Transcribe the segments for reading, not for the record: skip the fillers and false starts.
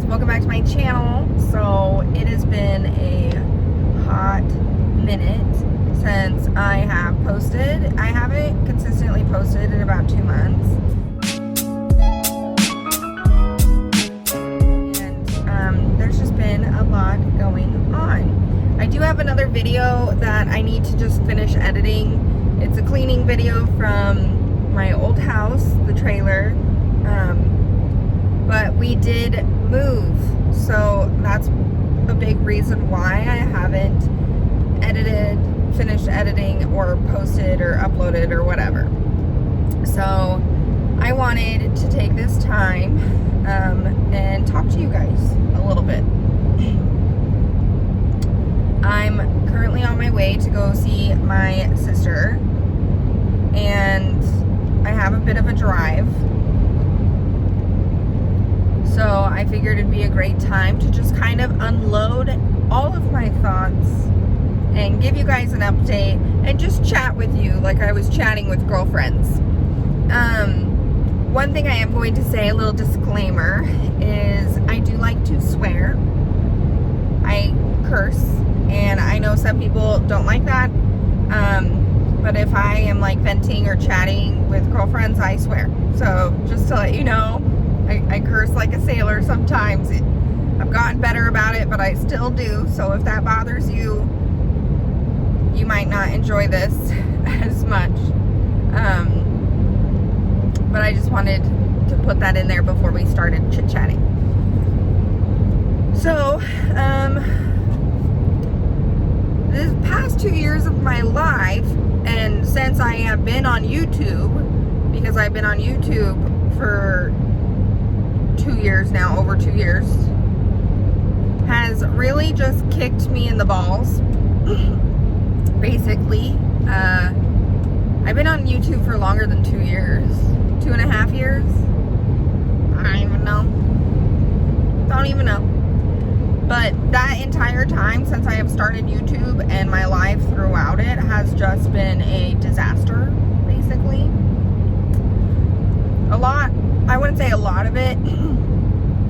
welcome back to my channel. So it has been a hot minute since I have posted. I haven't consistently posted in about 2 months. And there's just been a lot going on. I do have another video that I need to just finish editing. It's a cleaning video from my old house, the trailer. But we did move, so that's a big reason why I haven't finished editing or posted or uploaded or whatever. So I wanted to take this time and talk to you guys a little bit. I'm currently on my way to go see my sister, and I have a bit of a drive. So I figured it'd be a great time to just kind of unload all of my thoughts and give you guys an update and just chat with you like I was chatting with girlfriends. One thing I am going to say, a little disclaimer, is I do like to swear. I curse, and I know some people don't like that. But if I am like venting or chatting with girlfriends, I swear. So just to let you know, I curse like a sailor sometimes. I've gotten better about it, but I still do. So if that bothers you, you might not enjoy this as much. But I just wanted to put that in there before we started chit-chatting. So, this past 2 years of my life, and since I have been on YouTube, because I've been on YouTube for 2 years now, over 2 years, has really just kicked me in the balls. Basically, I've been on YouTube for longer than 2 years, 2.5 years. I don't even know. But that entire time since I have started YouTube, and my life throughout it has just been a disaster, basically. I wouldn't say a lot of it,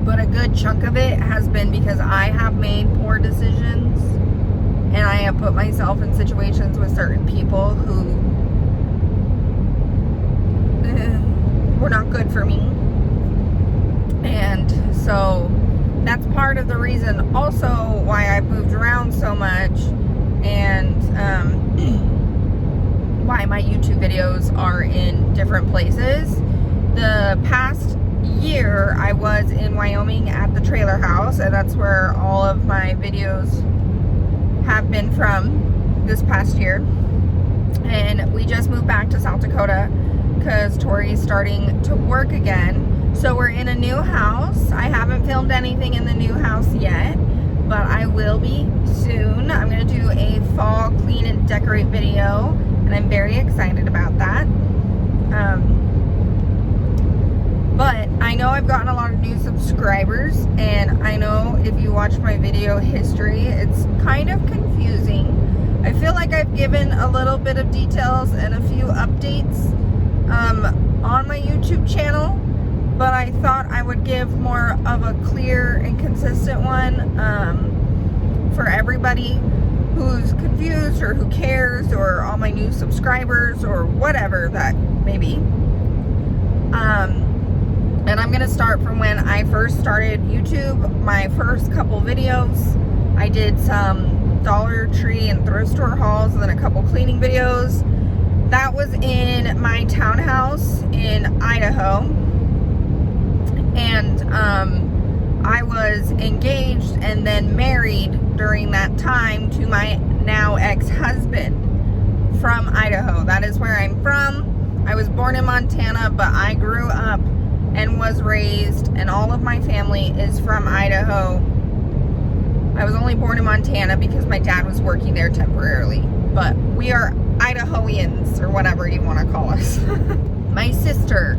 but a good chunk of it has been because I have made poor decisions, and I have put myself in situations with certain people who were not good for me. And so that's part of the reason also why I've moved around so much, and why my YouTube videos are in different places. The past year I was in Wyoming at the trailer house, and that's where all of my videos have been from this past year. And we just moved back to South Dakota because Tori's starting to work again. So we're in a new house. I haven't filmed anything in the new house yet, but I will be soon. I'm going to do a fall clean and decorate video, and I'm very excited about that. But I know I've gotten a lot of new subscribers, and I know if you watch my video history, it's kind of confusing. I feel like I've given a little bit of details and a few updates on my YouTube channel, but I thought I would give more of a clear and consistent one for everybody who's confused or who cares, or all my new subscribers, or whatever that may be. And I'm going to start from when I first started YouTube. My first couple videos, I did some Dollar Tree and thrift store hauls, and then a couple cleaning videos. That was in my townhouse in Idaho. And I was engaged and then married during that time to my now ex-husband from Idaho. That is where I'm from. I was born in Montana, but I grew up and was raised, and all of my family is from Idaho. I was only born in Montana because my dad was working there temporarily, but we are Idahoans, or whatever you want to call us. My sister,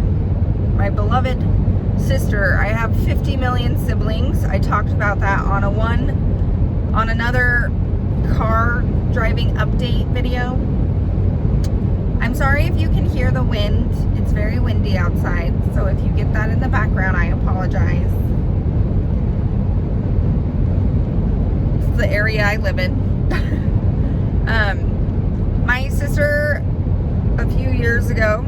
my beloved sister, I have 50 million siblings. I talked about that on another car driving update video. I'm sorry if you can hear the wind. It's very windy outside, so if you get that in the background, I apologize. area I live in. My sister, a few years ago,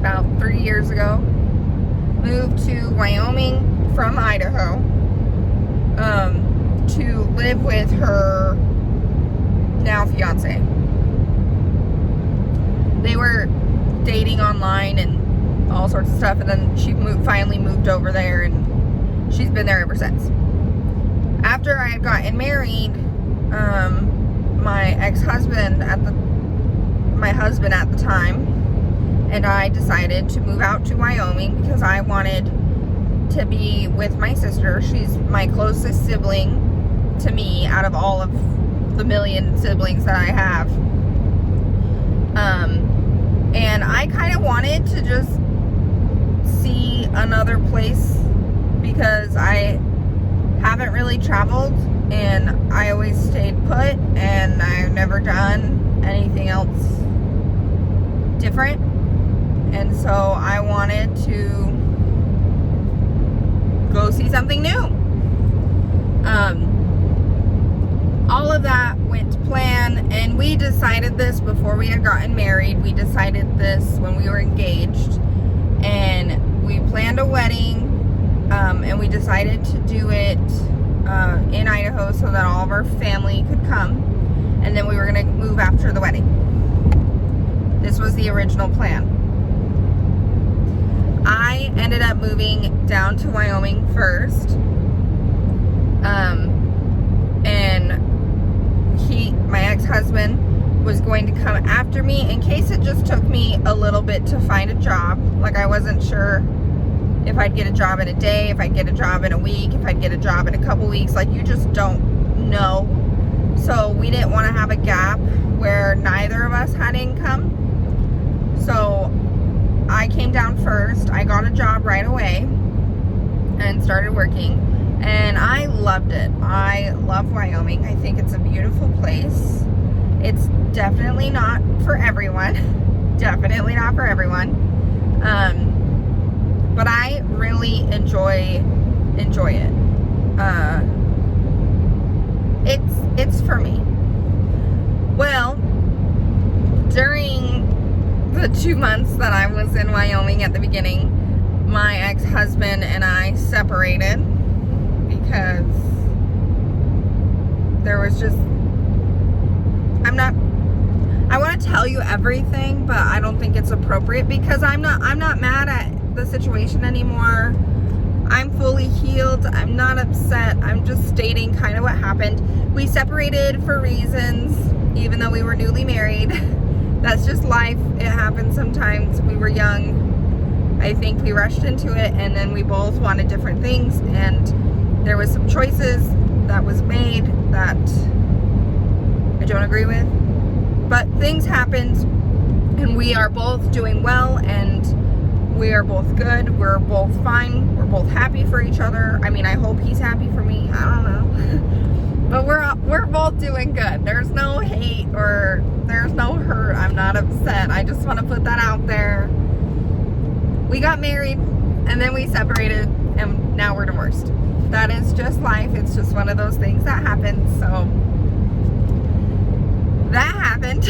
about 3 years ago, moved to Wyoming from Idaho to live with her now fiance. They were dating online and all sorts of stuff, and then she finally moved over there, and she's been there ever since. After I had gotten married, my ex-husband my husband at the time, and I decided to move out to Wyoming because I wanted to be with my sister. She's my closest sibling to me out of all of the million siblings that I have. And I kind of wanted to just see another place because I haven't really traveled, and I always stayed put, and I've never done anything else different. And so I wanted to go see something new. All of that went to plan, and we decided this before we had gotten married. We decided this when we were engaged, and we planned a wedding, and we decided to do it in Idaho so that all of our family could come, and then we were going to move after the wedding. This was the original plan. I ended up moving down to Wyoming first, and my ex-husband was going to come after me in case it just took me a little bit to find a job. Like, I wasn't sure if I'd get a job in a day, if I'd get a job in a week, if I'd get a job in a couple weeks. Like, you just don't know. So we didn't want to have a gap where neither of us had income. So I came down first. I got a job right away and started working, and I loved it. I love Wyoming. I think it's a beautiful place. It's definitely not for everyone. Definitely not for everyone. But I really enjoy it. It's for me. Well, during the 2 months that I was in Wyoming at the beginning, my ex-husband and I separated because there was just, I want to tell you everything, but I don't think it's appropriate because I'm not mad at the situation anymore. I'm fully healed. I'm not upset. I'm just stating kind of what happened. We separated for reasons, even though we were newly married. That's just life. It happens sometimes. We were young. I think we rushed into it, and then we both wanted different things, and there was some choices that was made that I don't agree with. But things happened, and we are both doing well, and we are both good. We're both fine. We're both happy for each other. I mean, I hope he's happy for me. I don't know. But we're both doing good. There's no hate or there's no hurt. I'm not upset. I just want to put that out there. We got married, and then we separated, and now we're divorced. That is just life. It's just one of those things that happens. So that happened.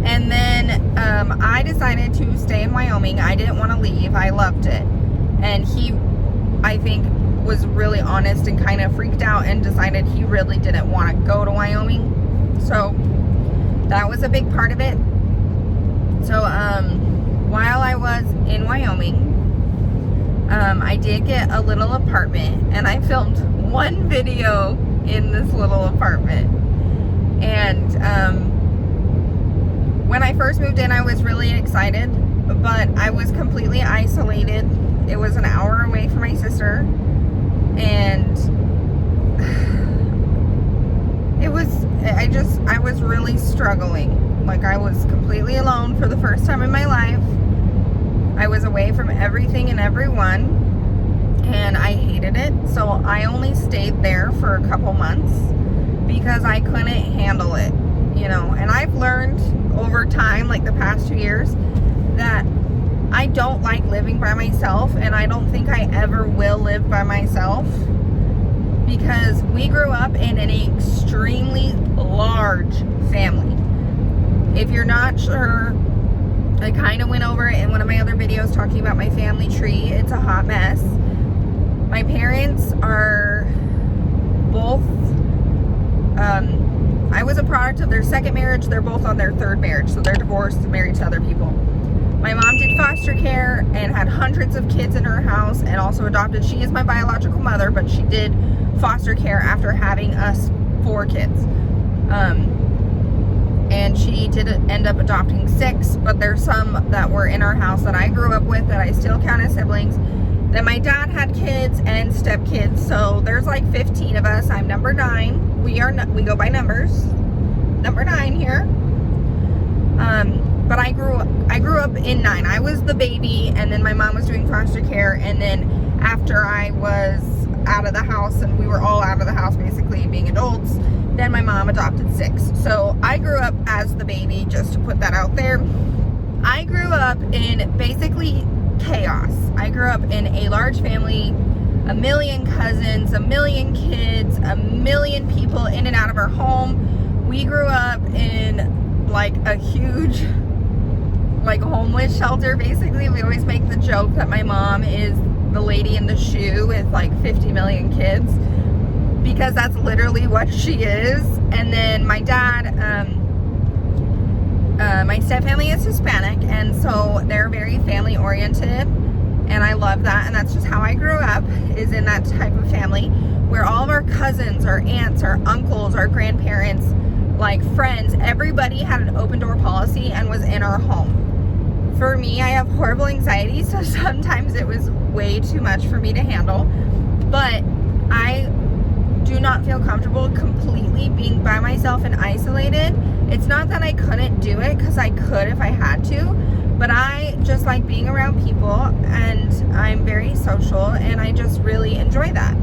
And then I decided to stay in Wyoming. I didn't want to leave. I loved it. And he, I think, was really honest and kind of freaked out and decided he really didn't want to go to Wyoming. So that was a big part of it. So while I was in Wyoming, I did get a little apartment, and I filmed one video in this little apartment. And when I first moved in, I was really excited, but I was completely isolated. It was an hour away from my sister, and I was really struggling. Like, I was completely alone for the first time in my life. I was away from everything and everyone, and I hated it. So I only stayed there for a couple months because I couldn't handle it, you know. And I've learned over time, like the past 2 years, that I don't like living by myself, and I don't think I ever will live by myself because we grew up in an extremely large family. If you're not sure, I kind of went over it in one of my other videos talking about my family tree. It's a hot mess. My parents are both, I was a product of their second marriage. They're both on their third marriage, so they're divorced and married to other people. My mom did foster care and had hundreds of kids in her house and also adopted. She is my biological mother, but she did foster care after having us 4 kids. And she did end up adopting 6, but there's some that were in our house that I grew up with that I still count as siblings. Then my dad had kids and stepkids, so there's like 15 of us. I'm number 9. We go by numbers. Number 9 here. But I grew up in 9. I was the baby, and then my mom was doing foster care, and then after I was out of the house, and we were all out of the house basically being adults, then my mom adopted 6. So I grew up as the baby, just to put that out there. I grew up in basically chaos. I grew up in a large family, a million cousins, a million kids, a million people in and out of our home. We grew up in like a huge like homeless shelter basically. We always make the joke that my mom is the lady in the shoe with like 50 million kids, because that's literally what she is. And then my dad, my stepfamily is Hispanic, and so they're very family oriented, and I love that. And that's just how I grew up, is in that type of family where all of our cousins, our aunts, our uncles, our grandparents, like friends, everybody had an open door policy and was in our home. For me, I have horrible anxiety, so sometimes it was way too much for me to handle, but I do not feel comfortable completely being by myself and isolated. It's not that I couldn't do it, because I could if I had to, but I just like being around people, and I'm very social, and I just really enjoy that.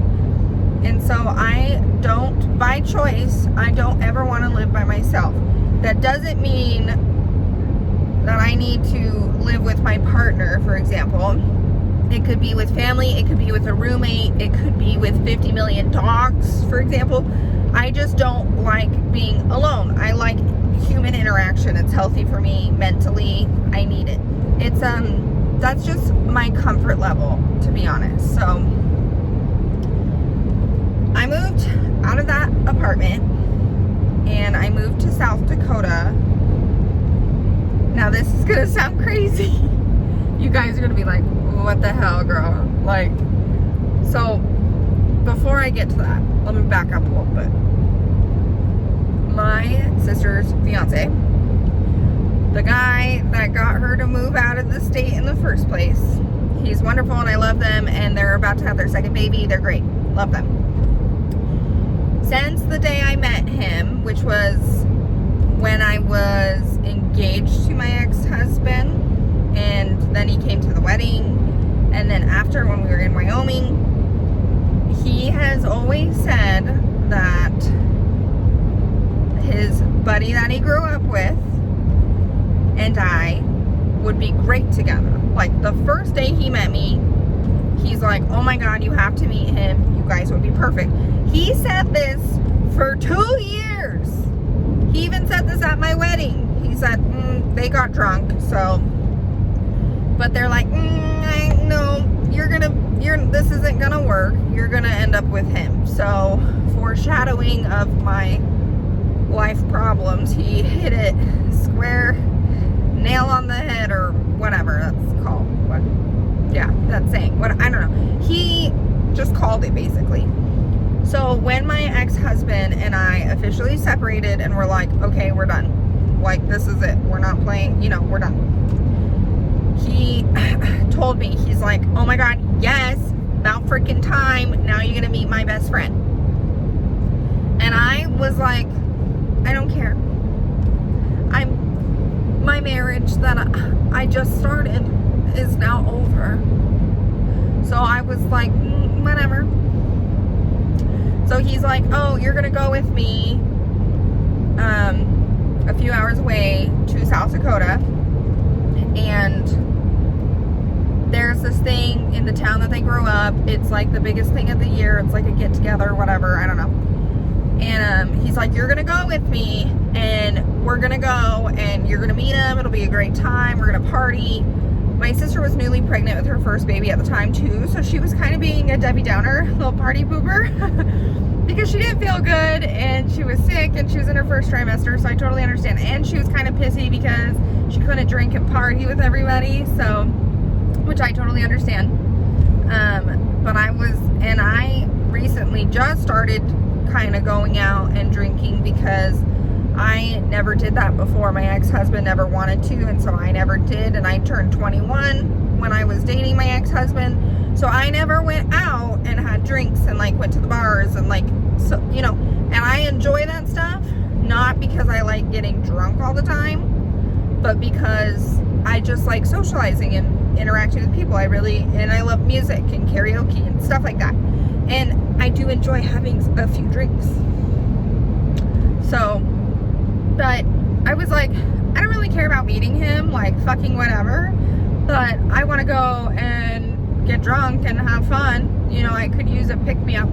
And so I don't, by choice, I don't ever want to live by myself. That doesn't mean that I need to live with my partner, for example. It could be with family, it could be with a roommate, it could be with 50 million dogs, for example. I just don't like being alone. I like human interaction. It's healthy for me mentally. I need it. It's that's just my comfort level, to be honest. So I moved out of that apartment and I moved to South Dakota. Now this is gonna sound crazy. You guys are gonna be like, what the hell, girl? Like, so before I get to that, let me back up a little bit. My sister's fiance, the guy that got her to move out of the state in the first place, he's wonderful and I love them, and they're about to have their second baby. They're great. Love them. Since the day I met him, which was when I was engaged to my ex-husband, and then he came to the wedding, and then after, when we were in Wyoming, he has always said that his buddy that he grew up with and I would be great together. Like, the first day he met me, he's like, oh my God, you have to meet him. You guys would be perfect. He said this for 2 years. He even said this at my wedding. He said, they got drunk, so, but they're like, no, this isn't gonna work. You're gonna end up with him. So, foreshadowing of my life problems, he hit it square, nail on the head, or whatever that's called. What? Yeah, that saying. What? I don't know. He just called it, basically. So when my ex-husband and I officially separated and we're like, okay, we're done. Like, this is it. We're not playing, we're done. He told me, he's like, oh my God, yes, about freaking time. Now you're going to meet my best friend. And I was like, I don't care. My marriage that I just started is now over. So I was like, whatever. So he's like, oh, you're gonna go with me a few hours away to South Dakota, and there's this thing in the town that they grew up. It's like the biggest thing of the year. It's like a get together or whatever. I don't know. And he's like, you're gonna go with me, and we're gonna go, and you're gonna meet him. It'll be a great time. We're gonna party. My sister was newly pregnant with her first baby at the time too, so she was kind of being a Debbie Downer, little party pooper, because she didn't feel good, and she was sick, and she was in her first trimester, so I totally understand. And she was kind of pissy because she couldn't drink and party with everybody, so, which I totally understand. But I recently just started kind of going out and drinking because I never did that before. My ex-husband never wanted to, and so I never did, and I turned 21 when I was dating my ex-husband, so I never went out and had drinks and like went to the bars and like, so, you know, and I enjoy that stuff, not because I like getting drunk all the time, but because I just like socializing and interacting with people. And I love music and karaoke and stuff like that, and I do enjoy having a few drinks. So, but I was like, I don't really care about meeting him, like fucking whatever, but I want to go and get drunk and have fun. You know, I could use a pick-me-up.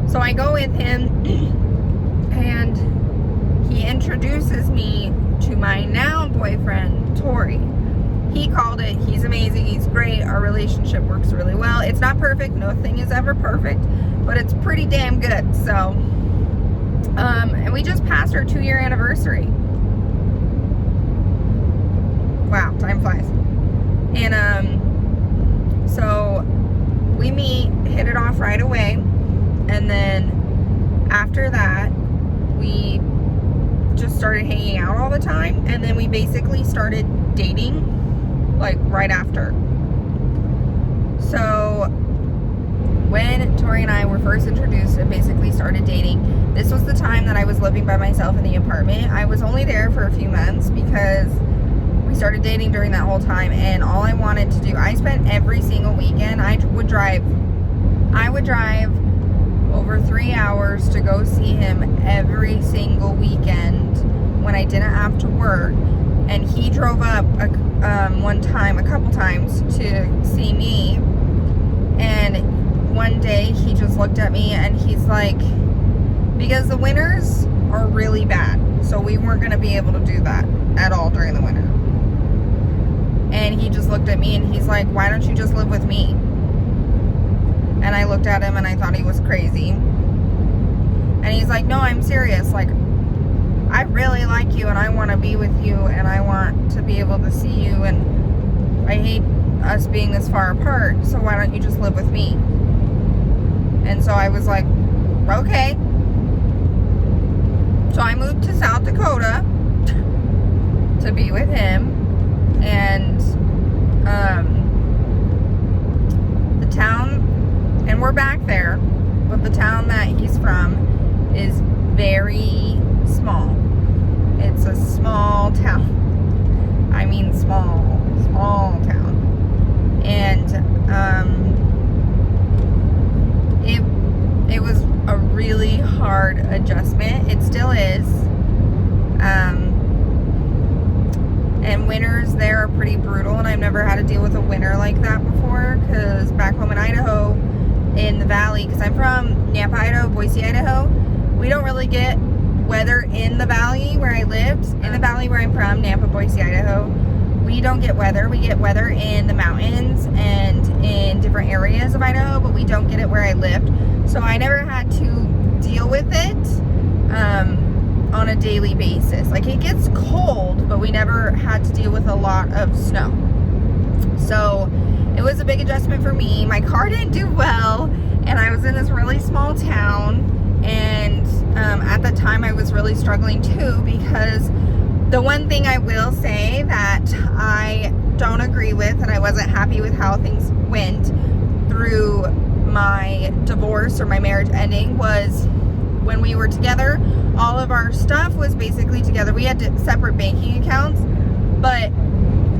So I go with him, and he introduces me to my now boyfriend, Tori. He called it. He's amazing. He's great. Our relationship works really well. It's not perfect. Nothing is ever perfect, but it's pretty damn good. So, and we just passed our 2-year anniversary. Wow, time flies. And, so we hit it off right away. And then after that, we just started hanging out all the time. And then we basically started dating like right after. So when Tori and I were first introduced and basically started dating, this was the time that I was living by myself in the apartment. I was only there for a few months because we started dating during that whole time, and all I wanted to do, I spent every single weekend, I would drive over 3 hours to go see him every single weekend when I didn't have to work. And he drove up a couple times to see me. And one day he just looked at me and he's like, because the winters are really bad, so we weren't going to be able to do that at all during the winter. And he just looked at me and he's like, why don't you just live with me? And I looked at him and I thought he was crazy. And he's like, no, I'm serious. Like, I really like you and I want to be with you and I want to be able to see you, and I hate us being this far apart, so why don't you just live with me? And so I was like, okay. So I moved to South Dakota to be with him, and the town, and we're back there, but the town that he's from is very small. It's a small town. I mean small town. And it was a really hard adjustment. It still is. And winters there are pretty brutal, and I've never had to deal with a winter like that before, because back home in Idaho, in the valley, because I'm from Nampa, Idaho, Boise, Idaho, we don't really get weather in the valley where I lived. In the valley where I'm from, Nampa, Boise, Idaho, we don't get weather. We get weather in the mountains and in different areas of Idaho, but we don't get it where I lived. So I never had to deal with it on a daily basis. Like, it gets cold, but we never had to deal with a lot of snow. So it was a big adjustment for me. My car didn't do well, and I was in this really small town, and at the time I was really struggling too, because the one thing I will say that I don't agree with, and I wasn't happy with how things went through my divorce or my marriage ending, was when we were together, all of our stuff was basically together. We had separate banking accounts, but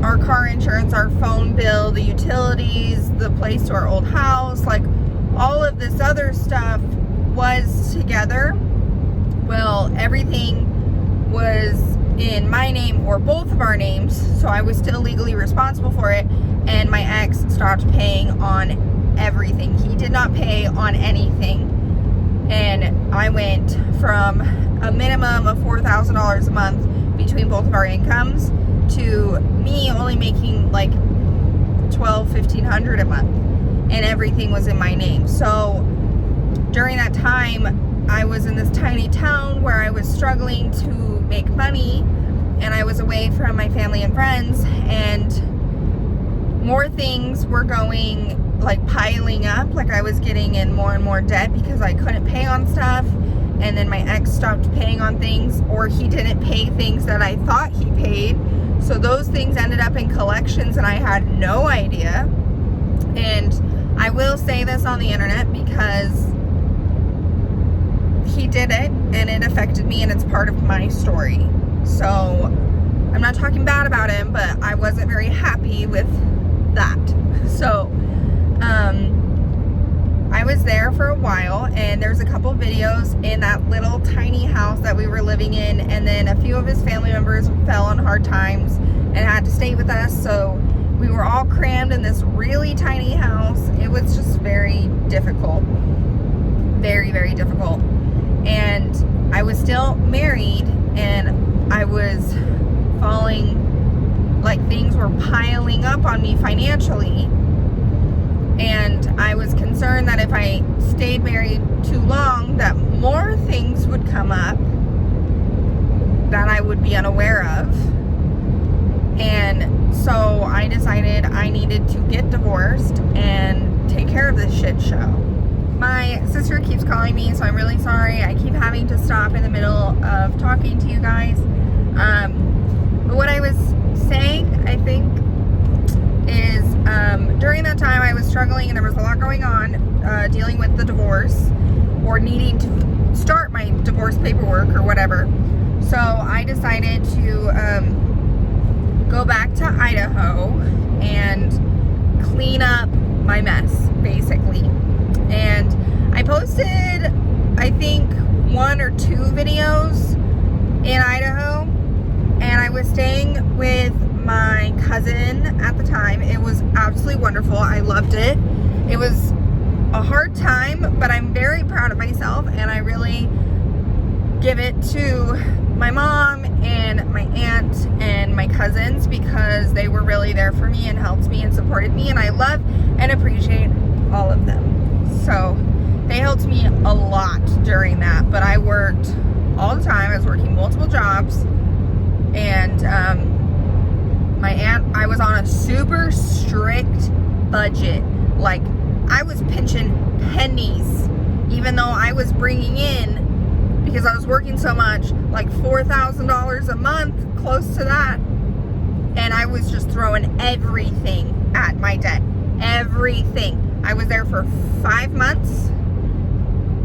our car insurance, our phone bill, the utilities, the place to our old house, like all of this other stuff was together. Well, everything was in my name or both of our names, so I was still legally responsible for it. and my ex stopped paying on everything. He did not pay on anything. And I went from a minimum of $4,000 a month between both of our incomes to me only making like $1,200-1,500 a month, and everything was in my name. So during that time, I was in this tiny town where I was struggling to make money, and I was away from my family and friends, and more things were going, like, piling up. Like, I was getting in more and more debt because I couldn't pay on stuff, and then my ex stopped paying on things, or he didn't pay things that I thought he paid. So those things ended up in collections, and I had no idea. And I will say this on the internet because he did it, and it affected me, and it's part of my story. So I'm not talking bad about him, but I wasn't very happy with that. So I was there for a while, and there's a couple videos in that little tiny house that we were living in, and then a few of his family members fell on hard times and had to stay with us, so we were all crammed in this really tiny house. It was just very difficult. Very, very difficult. And I was still married, and I was falling, like, things were piling up on me financially. And I was concerned that if I stayed married too long, that more things would come up that I would be unaware of. And so I decided I needed to get divorced and take care of this shit show. My sister keeps calling me, so I'm really sorry. I keep having to stop in the middle of talking to you guys. But what I was saying, I think, is during that time I was struggling, and there was a lot going on, dealing with the divorce, or needing to start my divorce paperwork or whatever. So I decided to go back to Idaho and clean up my mess, basically. And I posted, I think, 1 or 2 videos in Idaho, and I was staying with my cousin at the time. It was absolutely wonderful. I loved it. It was a hard time, but I'm very proud of myself, and I really give it to my mom and my aunt and my cousins because they were really there for me and helped me and supported me, and I love and appreciate all of them. So they helped me a lot during that, but I worked all the time. I was working multiple jobs, and my aunt, I was on a super strict budget. Like, I was pinching pennies, even though I was bringing in, because I was working so much, like $4,000 a month, close to that. And I was just throwing everything at my debt. Everything. I was there for 5 months,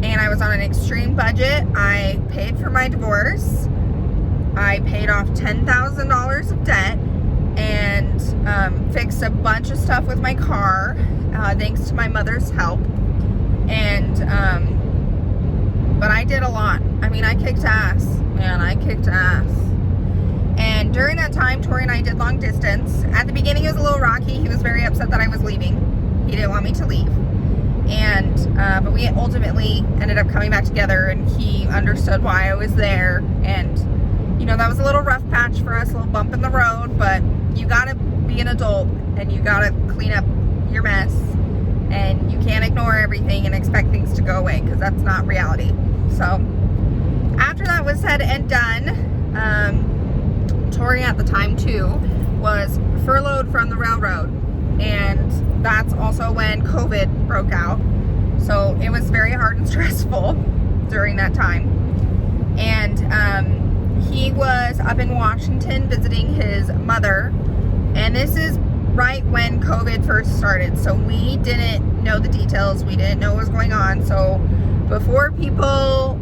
and I was on an extreme budget. I paid for my divorce. I paid off $10,000 of debt, and fixed a bunch of stuff with my car, thanks to my mother's help. And but I did a lot. I mean, I kicked ass, man. I kicked ass. And during that time, Tori and I did long distance. At the beginning, it was a little rocky. He was very upset that I was leaving. He didn't want me to leave. And but we ultimately ended up coming back together, and he understood why I was there. And you know, that was a little rough patch for us, a little bump in the road, but you gotta be an adult, and you gotta clean up your mess, and you can't ignore everything and expect things to go away, because that's not reality. So after that was said and done, Tori at the time too was furloughed from the railroad, and that's also when COVID broke out. So it was very hard and stressful during that time. And he was up in Washington visiting his mother, and this is right when COVID first started, so we didn't know the details. We didn't know what was going on. So before people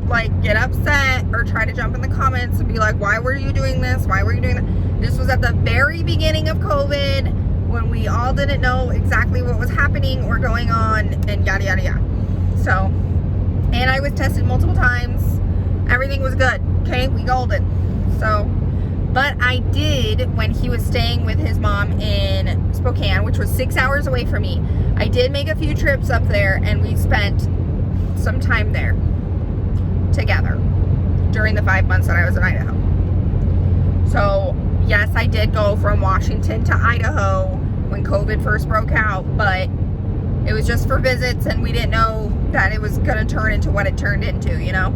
like get upset or try to jump in the comments and be like, why were you doing this? Why were you doing that? This was at the very beginning of COVID, when we all didn't know exactly what was happening or going on, and yada yada yada. So, and I was tested multiple times. Everything was good. Okay, we golden. So But I did, when he was staying with his mom in Spokane, which was 6 hours away from me, I did make a few trips up there, and we spent some time there together during the 5 months that I was in Idaho. So yes, I did go from Washington to Idaho when COVID first broke out, but it was just for visits, and we didn't know that it was going to turn into what it turned into, you know?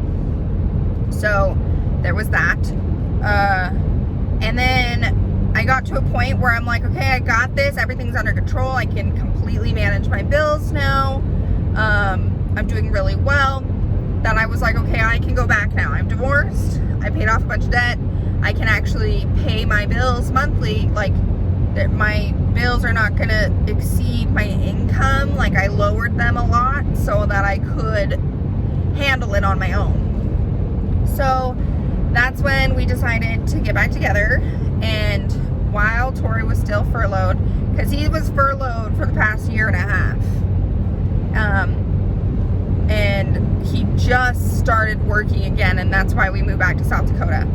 So there was that. And then I got to a point where I'm like, okay, I got this. Everything's under control. I can completely manage my bills now. I'm doing really well. That I was like, okay, I can go back now. I'm divorced. I paid off a bunch of debt. I can actually pay my bills monthly. Like, my bills are not going to exceed my income. Like, I lowered them a lot so that I could handle it on my own. So that's when we decided to get back together. And while Tori was still furloughed, because he was furloughed for the past year and a half, and he just started working again, and that's why we moved back to South Dakota.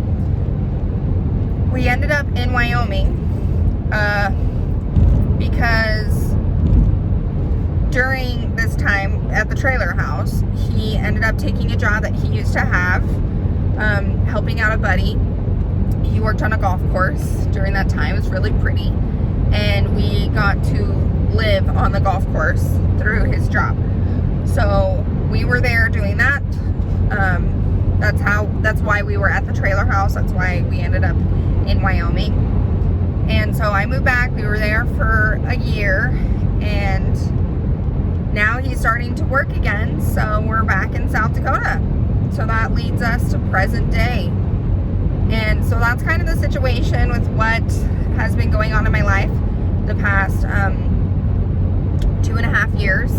We ended up in Wyoming because during this time at the trailer house, he ended up taking a job that he used to have, helping out a buddy. He worked on a golf course during that time. It was really pretty, and we got to live on the golf course through his job. So we were there doing that. That's why we were at the trailer house. That's why we ended up in Wyoming. And so I moved back. We were there for a year, and now he's starting to work again. So we're back in South Dakota. So that leads us to present day. And so that's kind of the situation with what has been going on in my life the past 2.5 years,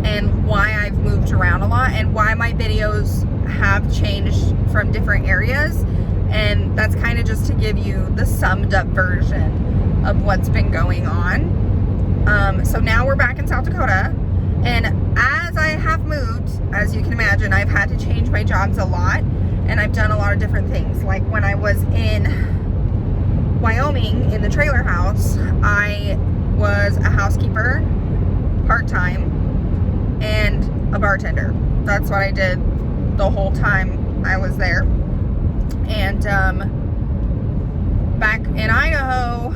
and why I've moved around a lot, and why my videos have changed from different areas. And that's kind of just to give you the summed up version of what's been going on. So now we're back in South Dakota, and as I have moved, as you can imagine, I've had to change my jobs a lot, and I've done a lot of different things. Like when I was in Wyoming in the trailer house, I was a housekeeper part-time and a bartender. That's what I did the whole time I was there. And back in Idaho,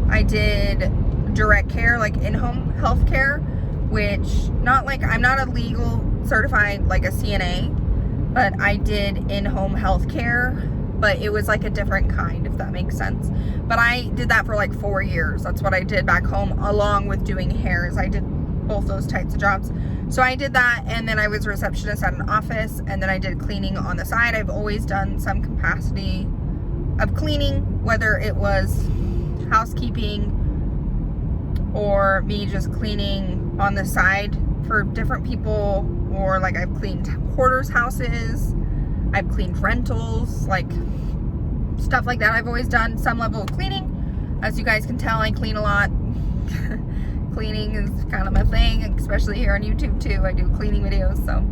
I did direct care, like in-home health care, which I'm not a legal certified like a CNA, but I did in-home health care, but it was like a different kind, if that makes sense. But I did that for like 4 years. That's what I did back home, along with doing hairs. I did both those types of jobs. So I did that, and then I was a receptionist at an office, and then I did cleaning on the side. I've always done some capacity of cleaning, whether it was housekeeping or me just cleaning on the side for different people, or like I've cleaned hoarders' houses, I've cleaned rentals, like stuff like that. I've always done some level of cleaning. As you guys can tell, I clean a lot. Cleaning is kind of my thing, especially here on YouTube too. I do cleaning videos. So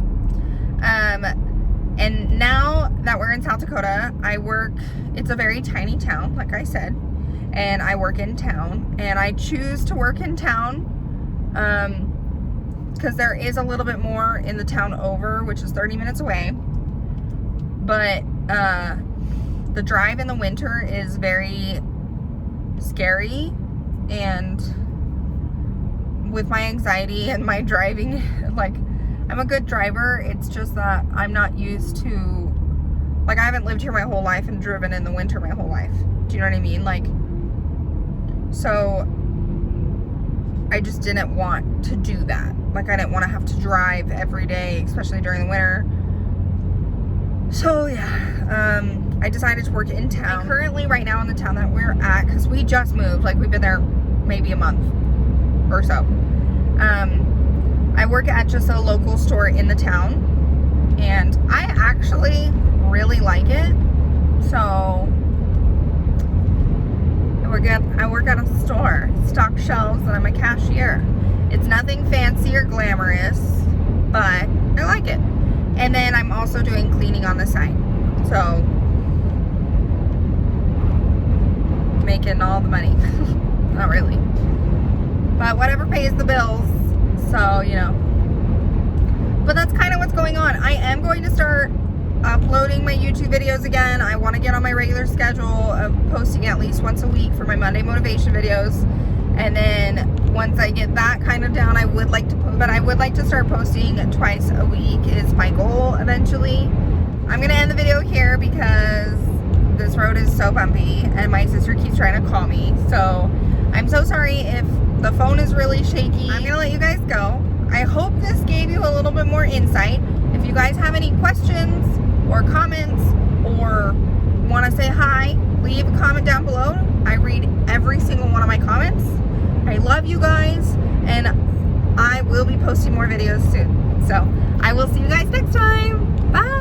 and now that we're in South Dakota, I work, it's a very tiny town, like I said, and I work in town, and I choose to work in town because there is a little bit more in the town over, which is 30 minutes away. But the drive in the winter is very scary, and with my anxiety and my driving, like, I'm a good driver. It's just that I'm not used to, like, I haven't lived here my whole life and driven in the winter my whole life. Do you know what I mean? Like, so I just didn't want to do that. Like, I didn't want to have to drive every day, especially during the winter. So yeah, I decided to work in town. I'm currently right now in the town that we're at, because we just moved. Like, we've been there maybe a month or so. I work at just a local store in the town, and I actually really like it. So I work at a store, stock shelves, and I'm a cashier. It's nothing fancy or glamorous, but I like it. And then I'm also doing cleaning on the side. So making all the money. Not really. But whatever pays the bills. So, you know. But that's kind of what's going on. I am going to start uploading my YouTube videos again. I want to get on my regular schedule of posting at least once a week for my Monday motivation videos. And then once I get that kind of down, I would like to post, but I would like to start posting twice a week is my goal eventually. I'm going to end the video here because this road is so bumpy and my sister keeps trying to call me. So I'm so sorry if the phone is really shaky. I'm going to let you guys go. I hope this gave you a little bit more insight. If you guys have any questions or comments or want to say hi, leave a comment down below. I read every single one of my comments. I love you guys, and I will be posting more videos soon. So I will see you guys next time. Bye.